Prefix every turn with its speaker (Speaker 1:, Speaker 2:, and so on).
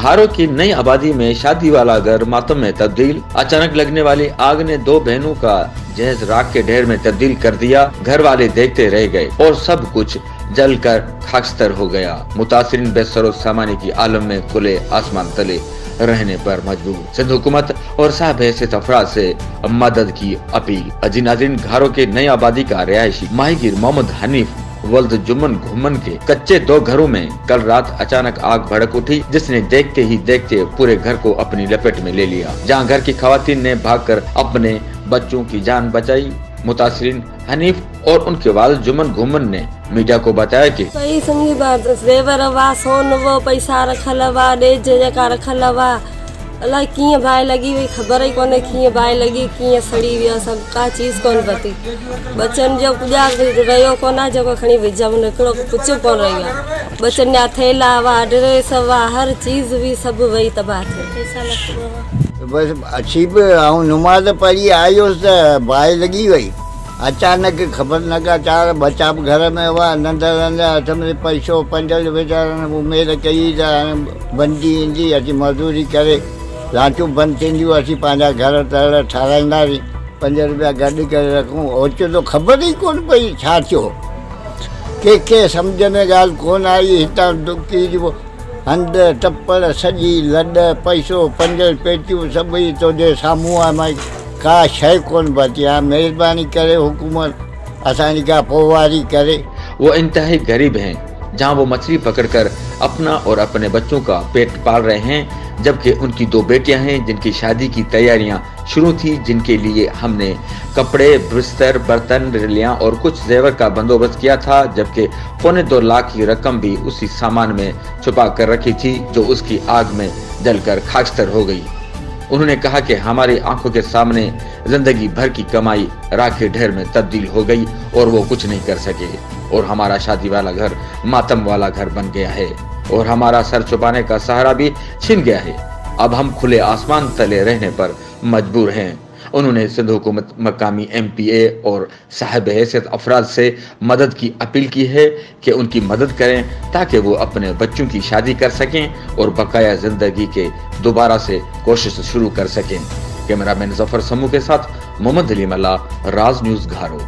Speaker 1: घारो की नई आबादी में शादी वाला घर मातम में तब्दील। अचानक लगने वाली आग ने दो बहनों का जहेज राख के ढेर में तब्दील कर दिया। घर वाले देखते रह गए और सब कुछ जलकर खाकस्तर हो गया। मुतासिरीन बेसरो सामानी की आलम में खुले आसमान तले रहने पर मजबूर। सिंध हुकूमत और साहब हैसियत अफराद से मदद की अपील। जी नाज़रीन, घारो के नई आबादी का रिहायशी माहीगीर मोहम्मद हनीफ वल्द जुम्मन घुम्मन के कच्चे दो घरों में कल रात अचानक आग भड़क उठी, जिसने देखते ही देखते पूरे घर को अपनी लपेट में ले लिया। जहां घर की खवातीन ने भागकर अपने बच्चों की जान बचाई। मुतासिरीन हनीफ और उनके वालिद जुम्मन घुम्मन ने मीडिया को बताया कि
Speaker 2: संगी बात सोन वो पैसा रखल बा, डेज जका रखल बा, अल्लाह कीअं बाहि लगी हुई ख़बर ही कोन्हे, कीअं बाहि लगी, कीअं सड़ी वियो, सब का चीज़ कोन पती। बच्चन जो पुॼा रहियो कोन आहे, जेको खणी विझऊं हिकिड़ो कुझु कोन रहियो आहे। बच्चन जा थेला हुआ, ड्रेस हुआ, हर चीज़ भी सभु वही तबाह थी।
Speaker 3: बस अची बि ऐं नमाज़ पढ़ी आयुसि त बाहि लॻी वई। अचानक ख़बर न का चार बच्चा बि घर में हुआ, नंढा नंढा, हथ में पैसो पंजल वीचारनि उमेद कई त बंदी ईंदी, अची मज़दूरी करे लाचूं बंदि थींदियूं, असीं पंहिंजा घर तर ठाराईंदासीं, 5 रुपया गॾु करे रखूं। ओचितो ख़बर ई कोन पई छा थियो, कंहिंखे सम्झ में ॻाल्हि कोन आई। हितां दुखी जो हंध टपड़ सॼी लॾ, पैसो 5 पेटियूं सभई तुंहिंजे साम्हूं आहे, मां का शइ कोन बची आहे। महिरबानी करे हुकूमत असांजी का पोवारी करे।
Speaker 1: वो इंतहाई गरीब हैं, जहां वो मछली पकड़कर अपना और अपने बच्चों का पेट पाल रहे हैं, जबकि उनकी 2 बेटियां हैं जिनकी शादी की तैयारियां शुरू थी, जिनके लिए हमने कपड़े, बिस्तर, बर्तन, रिलियां और कुछ जेवर का बंदोबस्त किया था, जबकि 2.25 लाख की रकम भी उसी सामान में छुपा कर रखी थी, जो उसकी आग में जलकर खाकस्तर हो गई। उन्होंने कहा कि हमारी आंखों के सामने जिंदगी भर की कमाई राख के ढेर में तब्दील हो गई और वो कुछ नहीं कर सके, और हमारा शादी वाला घर मातम वाला घर बन गया है, और हमारा सर छुपाने का सहारा भी छिन गया है। अब हम खुले आसमान तले रहने पर मजबूर हैं। उन्होंने सिंध हुकूमत, मकामी MPA और साहब हैसियत अफराद से मदद की अपील की है कि उनकी मदद करें ताकि वो अपने बच्चों की शादी कर सकें और बकाया जिंदगी के दोबारा से कोशिश शुरू कर सकें। कैमरामैन जफर समू के साथ मोहम्मद अली मल्ला, राज न्यूज़ घारो।